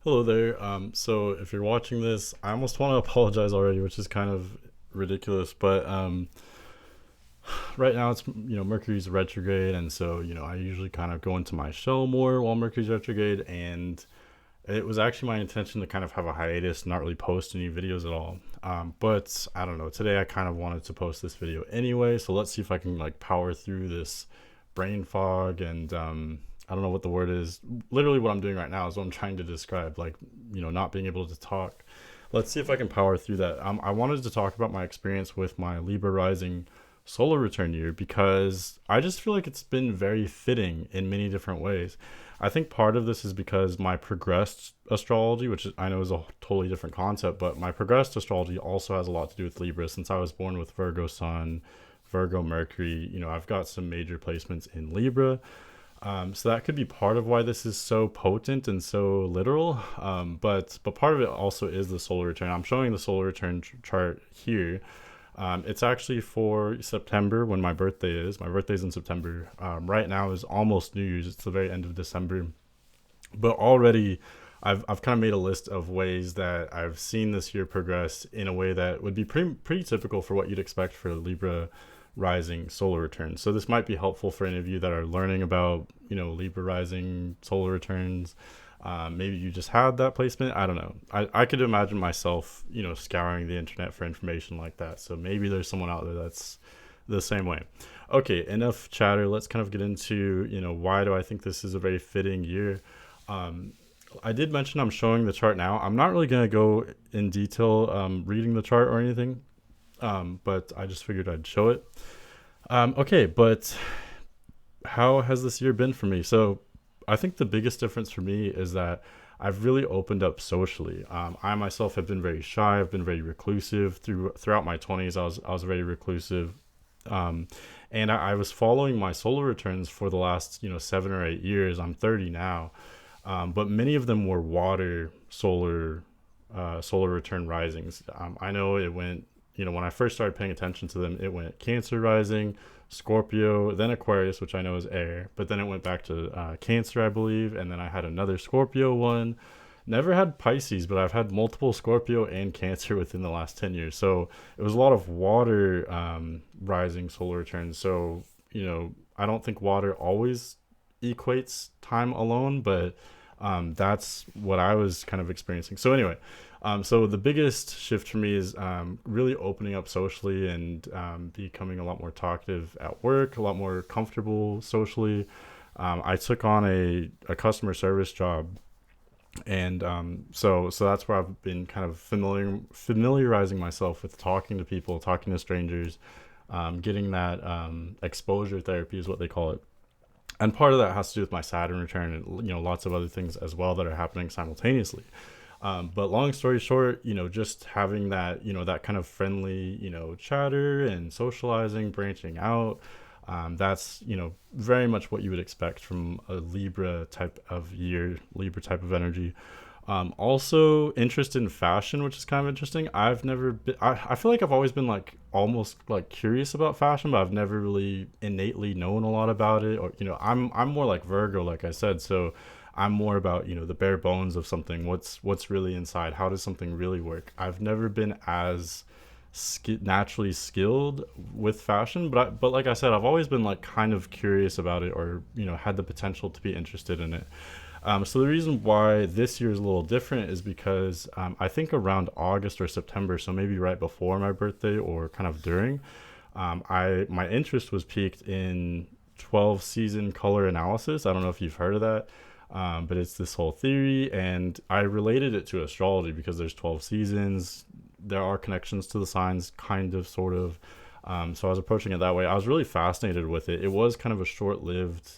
Hello there. So if you're watching this, I almost want to apologize already, which is kind of ridiculous. But right now it's Mercury's retrograde, and so I usually kind of go into my shell more while Mercury's retrograde, and it was actually my intention to kind of have a hiatus, not really post any videos at all. But I don't know. Today I kind of wanted to post this video anyway, so let's see if I can like power through this brain fog and I don't know what the word is. Literally, what I'm doing right now is what I'm trying to describe, like not being able to talk. Let's see if I can power through that. I wanted to talk about my experience with my Libra rising solar return year because I just feel like it's been very fitting in many different ways. I think part of this is because my progressed astrology, which I know is a totally different concept, but my progressed astrology also has a lot to do with Libra since I was born with Virgo Sun, Virgo Mercury. I've got some major placements in Libra. So that could be part of why this is so potent and so literal. But part of it also is the solar return. I'm showing the solar return chart here. It's actually for September when my birthday is. My birthday's in September. Right now is almost New Year's. It's the very end of December. But already, I've kind of made a list of ways that I've seen this year progress in a way that would be pretty typical for what you'd expect for Libra rising solar returns. So this might be helpful for any of you that are learning about Libra rising solar returns. Maybe you just had that placement. I don't know. I could imagine myself scouring the internet for information like that. So maybe there's someone out there that's the same way. Okay, enough chatter. Let's kind of get into why do I think this is a very fitting year. um, I did mention I'm showing the chart now. I'm not really going to go in detail reading the chart or anything, but I just figured I'd show it. Okay, but how has this year been for me? So I think the biggest difference for me is that I've really opened up socially. I myself have been very shy. I've been very reclusive throughout my 20s. I was very reclusive, um, and I was following my solar returns for the last 7 or 8 years. I'm 30 now, but many of them were water solar return risings. I know it went, when I first started paying attention to them, it went Cancer rising, Scorpio, then Aquarius, which I know is air, but then it went back to Cancer, I believe, and then I had another Scorpio one. Never had Pisces, but I've had multiple Scorpio and Cancer within the last 10 years. So it was a lot of water rising solar returns. So, I don't think water always equates time alone, but that's what I was kind of experiencing. So anyway, so the biggest shift for me is really opening up socially and becoming a lot more talkative at work, a lot more comfortable socially. I took on a customer service job, and so that's where I've been kind of familiarizing myself with talking to people, talking to strangers, getting that exposure therapy is what they call it. And part of that has to do with my Saturn return and lots of other things as well that are happening simultaneously. But long story short, just having that that kind of friendly chatter and socializing, branching out. That's very much what you would expect from a Libra type of year, Libra type of energy. Also interest in fashion, which is kind of interesting. I've never been, I feel like I've always been like almost like curious about fashion, but I've never really innately known a lot about it. Or I'm more like Virgo, like I said. So I'm more about the bare bones of something. What's really inside? How does something really work? I've never been as naturally skilled with fashion, but like I said, I've always been like kind of curious about it, or had the potential to be interested in it. So the reason why this year is a little different is because I think around August or September, so maybe right before my birthday or kind of during, I my interest was peaked in 12 season color analysis. I don't know if you've heard of that, but it's this whole theory, and I related it to astrology because there's 12 seasons. There are connections to the signs, kind of, sort of. So I was approaching it that way. I was really fascinated with it. It was kind of a short-lived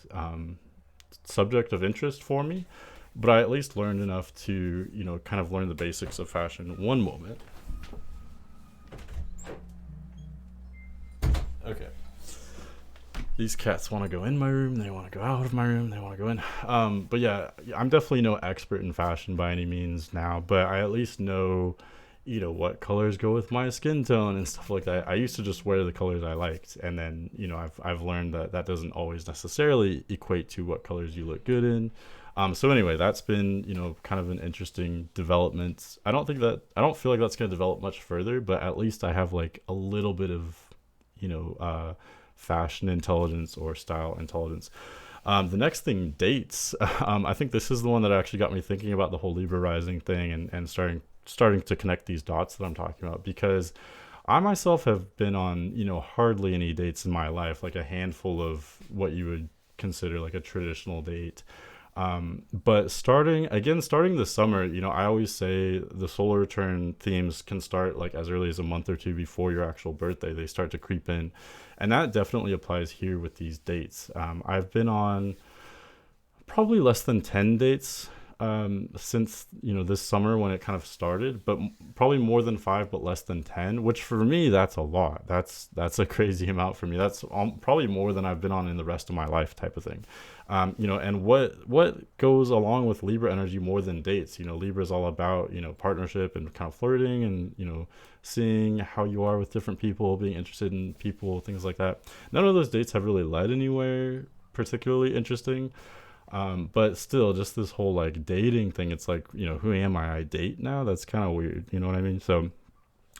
subject of interest for me, but I at least learned enough to kind of learn the basics of fashion. One moment. Okay. These cats want to go in my room, they want to go out of my room, they want to go in. But yeah, I'm definitely no expert in fashion by any means now, but I at least know what colors go with my skin tone and stuff like that. I used to just wear the colors I liked, and then I've learned that that doesn't always necessarily equate to what colors you look good in. So anyway, that's been kind of an interesting development. I don't feel like that's going to develop much further, but at least I have like a little bit of you know uh, fashion intelligence or style intelligence. The next thing, dates. I think this is the one that actually got me thinking about the whole Libra rising thing, and starting to connect these dots that I'm talking about, because I myself have been on hardly any dates in my life, like a handful of what you would consider like a traditional date. But starting this summer, I always say the solar return themes can start like as early as a month or two before your actual birthday. They start to creep in, and that definitely applies here with these dates. I've been on probably less than 10 dates since this summer when it kind of started, but probably more than 5 but less than 10, which for me that's a lot. That's a crazy amount for me. That's probably more than I've been on in the rest of my life, type of thing. And what goes along with Libra energy more than dates? Libra is all about partnership and kind of flirting, and seeing how you are with different people, being interested in people, things like that. None of those dates have really led anywhere particularly interesting. But still, just this whole like dating thing, it's like, who am I date now? That's kind of weird. You know what I mean? So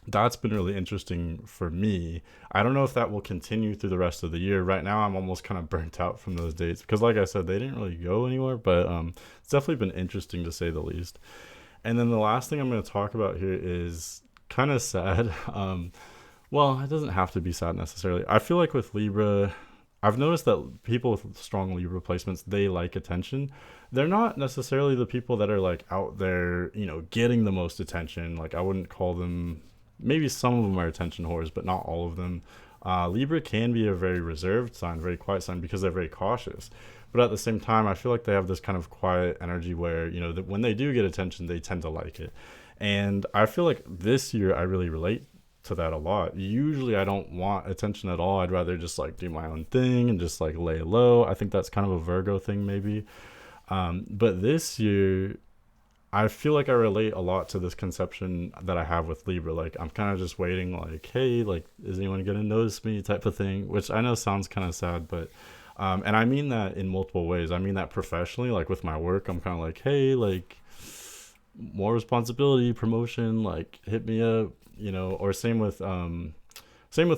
that's been really interesting for me. I don't know if that will continue through the rest of the year. Right now, I'm almost kind of burnt out from those dates because, like I said, they didn't really go anywhere. But it's definitely been interesting to say the least. And then the last thing I'm going to talk about here is kind of sad. Well, it doesn't have to be sad necessarily. I feel like with Libra, I've noticed that people with strong Libra placements, they like attention. They're not necessarily the people that are like out there, getting the most attention. Like I wouldn't call them. Maybe some of them are attention whores, but not all of them. Libra can be a very reserved sign, very quiet sign, because they're very cautious. But at the same time, I feel like they have this kind of quiet energy where that when they do get attention, they tend to like it. And I feel like this year I really relate to that a lot. Usually I don't want attention at all. I'd rather just like do my own thing and just like lay low. I think that's kind of a Virgo thing maybe. But this year I feel like I relate a lot to this conception that I have with Libra. Like I'm kind of just waiting, like, hey, like, is anyone gonna notice me, type of thing, which I know sounds kind of sad, but and I mean that in multiple ways. I mean that professionally, like with my work, I'm kind of like, hey, like, more responsibility, promotion, like hit me up, or same with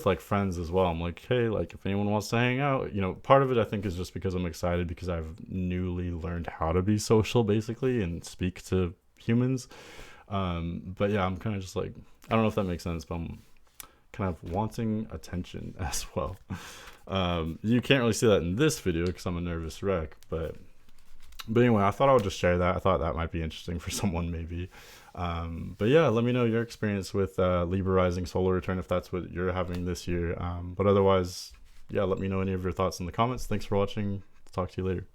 like friends as well. I'm like, hey, like if anyone wants to hang out, part of it I think is just because I'm excited because I've newly learned how to be social basically and speak to humans. But yeah, I'm kind of just like, I don't know if that makes sense, but I'm kind of wanting attention as well. You can't really see that in this video because I'm a nervous wreck, but anyway, I thought I would just share that. I thought that might be interesting for someone maybe. But yeah, let me know your experience with Libra rising solar return if that's what you're having this year. But otherwise, yeah, let me know any of your thoughts in the comments. Thanks for watching. Talk to you later.